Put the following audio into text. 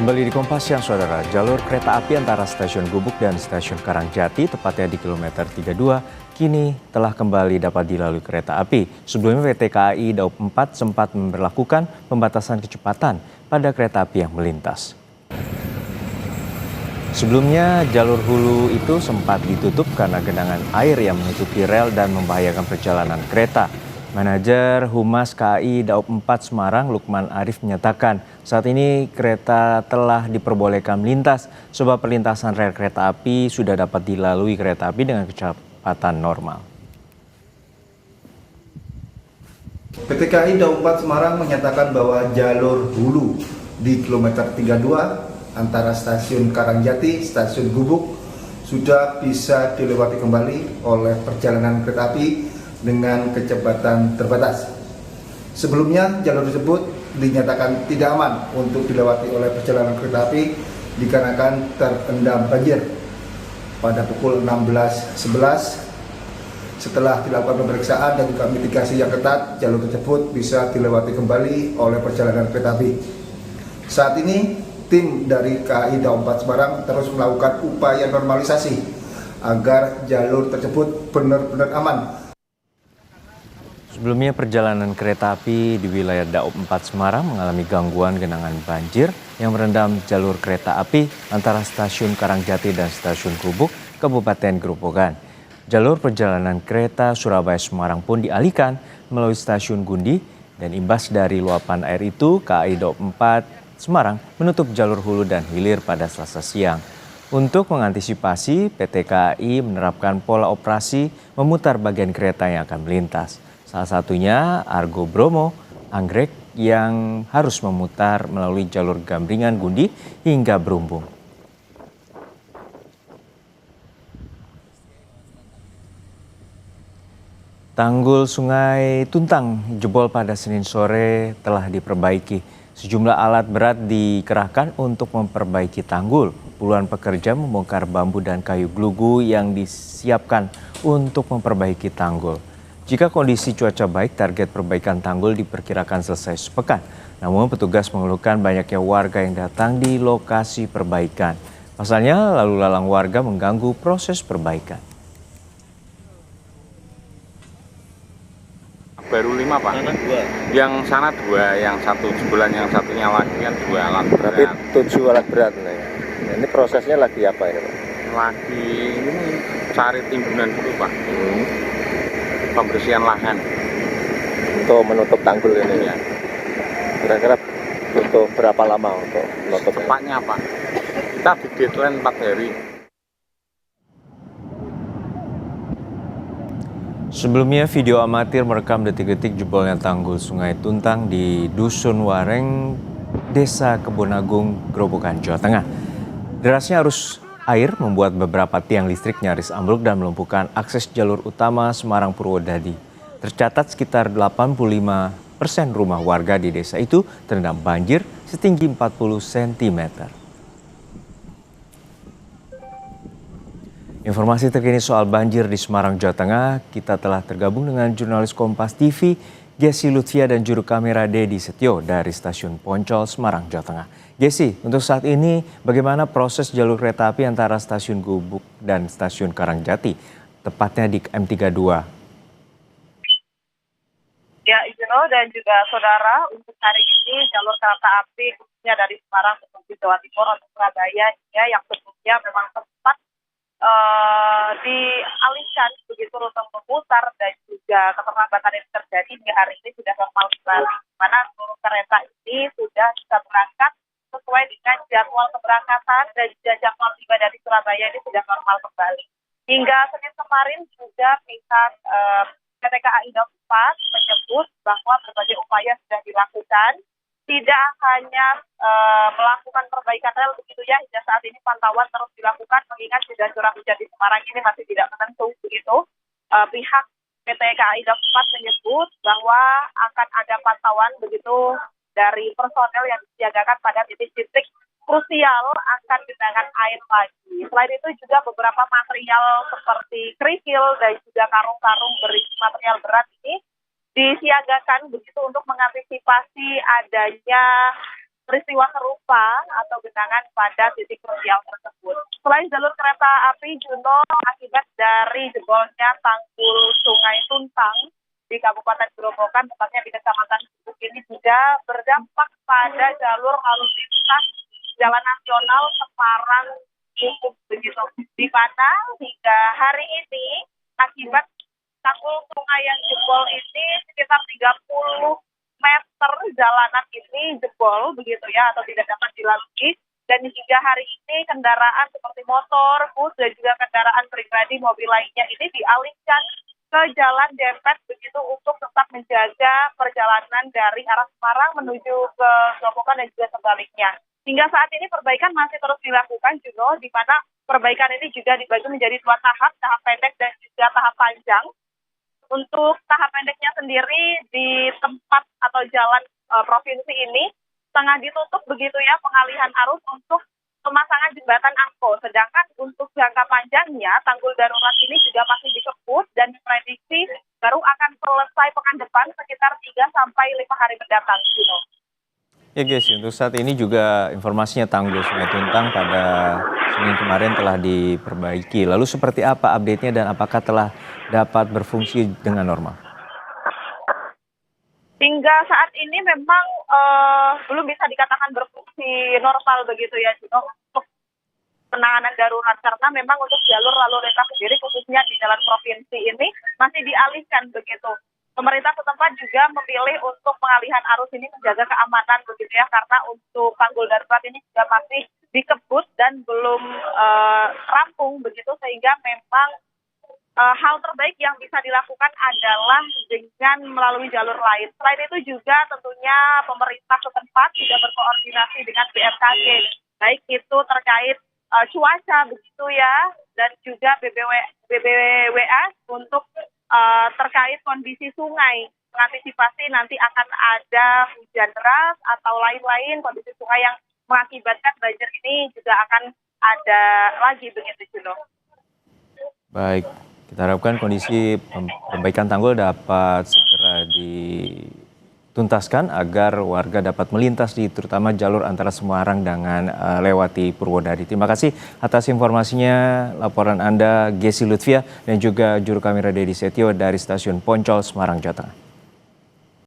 Kembali di Kompas Siang, Saudara. Jalur kereta api antara Stasiun Gubuk dan Stasiun Karangjati, tepatnya di kilometer 32, kini telah kembali dapat dilalui kereta api. Sebelumnya PT KAI Daup 4 sempat memberlakukan pembatasan kecepatan pada kereta api yang melintas. Sebelumnya, jalur hulu itu sempat ditutup karena genangan air yang menutupi rel dan membahayakan perjalanan kereta. Manajer Humas KAI Daup 4 Semarang, Lukman Arif menyatakan saat ini kereta telah diperbolehkan melintas sebab perlintasan rel kereta api sudah dapat dilalui kereta api dengan kecepatan normal. PT KAI Daup 4 Semarang menyatakan bahwa jalur hulu di kilometer 32 antara Stasiun Karangjati, Stasiun Gubuk sudah bisa dilewati kembali oleh perjalanan kereta api dengan kecepatan terbatas. Sebelumnya jalur tersebut dinyatakan tidak aman untuk dilewati oleh perjalanan kereta api dikarenakan terendam banjir. Pada pukul 16.11 setelah dilakukan pemeriksaan dan juga mitigasi yang ketat, jalur tersebut bisa dilewati kembali oleh perjalanan kereta api. Saat ini tim dari KAI Daup 4 Semarang terus melakukan upaya normalisasi agar jalur tersebut benar-benar aman. Sebelumnya perjalanan kereta api di wilayah Daup 4 Semarang mengalami gangguan genangan banjir yang merendam jalur kereta api antara Stasiun Karangjati dan Stasiun Gubuk, Kabupaten Grobogan. Jalur perjalanan kereta Surabaya-Semarang pun dialihkan melalui Stasiun Gundi dan imbas dari luapan air itu KAI Daup 4 Semarang menutup jalur hulu dan hilir pada Selasa siang. Untuk mengantisipasi, PT KAI menerapkan pola operasi memutar bagian kereta yang akan melintas. Salah satunya Argo Bromo, Anggrek yang harus memutar melalui jalur Gambringan Gundi hingga Berumbung. Tanggul Sungai Tuntang jebol pada Senin sore telah diperbaiki. Sejumlah alat berat dikerahkan untuk memperbaiki tanggul. Puluhan pekerja membongkar bambu dan kayu glugu yang disiapkan untuk memperbaiki tanggul. Jika kondisi cuaca baik, target perbaikan tanggul diperkirakan selesai sepekan. Namun petugas mengeluhkan banyaknya warga yang datang di lokasi perbaikan. Pasalnya, lalu lalang warga mengganggu proses perbaikan. Baru 5 Pak. Sana 2. Yang sana 2, yang satu jebolan, yang satunya lagi kan 2 alat berat. Berarti 7 alat berat nih. Ini prosesnya lagi apa ini Pak? Lagi ini cari timbunan dulu Pak. Pembersihan lahan. Untuk menutup tanggul ini. Ya. Kira-kira butuh berapa lama untuk menutup? Cepatnya Pak. Kita di deadline 4 hari. Sebelumnya, video amatir merekam detik-detik jebolnya tanggul Sungai Tuntang di Dusun Wareng, Desa Kebonagung, Grobogan, Jawa Tengah. Derasnya arus air membuat beberapa tiang listrik nyaris ambruk dan melumpuhkan akses jalur utama Semarang Purwodadi. Tercatat sekitar 85% rumah warga di desa itu terendam banjir setinggi 40 cm. Informasi terkini soal banjir di Semarang, Jawa Tengah, kita telah tergabung dengan jurnalis Kompas TV, Gesi Lutfia dan juru kamera Dedi Setio dari Stasiun Poncol, Semarang, Jawa Tengah. Gesi, untuk saat ini bagaimana proses jalur kereta api antara Stasiun Gubuk dan Stasiun Karangjati, tepatnya di M32? Ya, Izino dan juga saudara, untuk hari ini jalur kereta api khususnya dari Semarang menuju Jawa Timur atau Surabaya ya, yang sebelumnya memang sempat dialihkan begitu rute memutar dan juga keterlambatan yang terjadi di hari ini sudah normal kembali. Mana seluruh kereta ini sudah bisa berangkat sesuai dengan jadwal keberangkatan dan jadwal tiba dari Surabaya ini sudah normal kembali. Hingga Senin kemarin juga pihak PT KAI Daup 4 menyebut bahwa berbagai upaya sudah dilakukan. Tidak hanya melakukan perbaikan rel begitu ya, hingga saat ini pantauan terus dilakukan mengingat sudah curah hujan di Semarang ini masih tidak menentu begitu. Pihak PT KAI Daup 4 menyebut bahwa akan ada pantauan begitu dari personel yang disiagakan pada titik-titik krusial akan genangan air lagi. Selain itu juga beberapa material seperti kerikil dan juga karung-karung berisi material berat ini disiagakan begitu untuk mengantisipasi adanya peristiwa serupa atau genangan pada titik krusial tersebut. Selain jalur kereta api, Juno, akibat dari jebolnya tanggul Sungai Tuntang di Kabupaten Gerobokan, tepatnya di Kecamatan Gubuk ini juga berdampak pada jalur lalu lintas Jalan Nasional Semarang Gubuk begitu. Di mana hingga hari ini akibat tanggul sungai yang jebol ini sekitar 30 meter jalanan ini jebol begitu ya, atau tidak dapat dilalui, dan hingga hari ini kendaraan seperti motor, bus dan juga kendaraan pribadi mobil lainnya ini dialihkan ke jalan Dempet begitu untuk tetap menjaga perjalanan dari arah Semarang menuju ke Gerobokan dan juga sebaliknya. Hingga saat ini perbaikan masih terus dilakukan, Juno, di mana perbaikan ini juga dibagi menjadi 2 tahap, tahap pendek dan juga tahap panjang. Untuk tahap pendeknya sendiri di tempat atau jalan provinsi ini tengah ditutup begitu ya pengalihan arus untuk pemasangan jembatan angko. Sedangkan untuk jangka panjangnya tanggul darurat ini juga masih dikebut dan diprediksi baru akan selesai pekan depan sekitar 3 sampai 5 hari mendatang. Ya guys, untuk saat ini juga informasinya tanggul Sungai Tuntang pada Senin kemarin telah diperbaiki. Lalu seperti apa update-nya dan apakah telah dapat berfungsi dengan normal? Hingga saat ini memang belum bisa dikatakan berfungsi normal begitu ya, Juno, untuk penanganan darurat, karena memang untuk jalur lalu lintas sendiri khususnya di jalan provinsi ini masih dialihkan begitu. Pemerintah setempat juga memilih untuk pengalihan arus ini menjaga keamanan begitu ya, karena untuk tanggul darurat ini juga masih dikebut dan belum rampung begitu, sehingga memang hal terbaik yang bisa dilakukan adalah dengan melalui jalur lain. Selain itu juga tentunya pemerintah setempat juga berkoordinasi dengan BMKG, baik itu terkait cuaca begitu ya, dan juga BBWA untuk terkait kondisi sungai, mengantisipasi nanti akan ada hujan deras atau lain-lain kondisi sungai yang mengakibatkan banjir ini juga akan ada lagi begitu, Juno. Baik, kita harapkan kondisi perbaikan tanggul dapat segera dituntaskan agar warga dapat melintas di terutama jalur antara Semarang dengan lewati Purwodadi. Terima kasih atas informasinya, laporan Anda Gesi Lutfia dan juga juru kamera Dedi Setio dari Stasiun Poncol, Semarang, Jawa Tengah.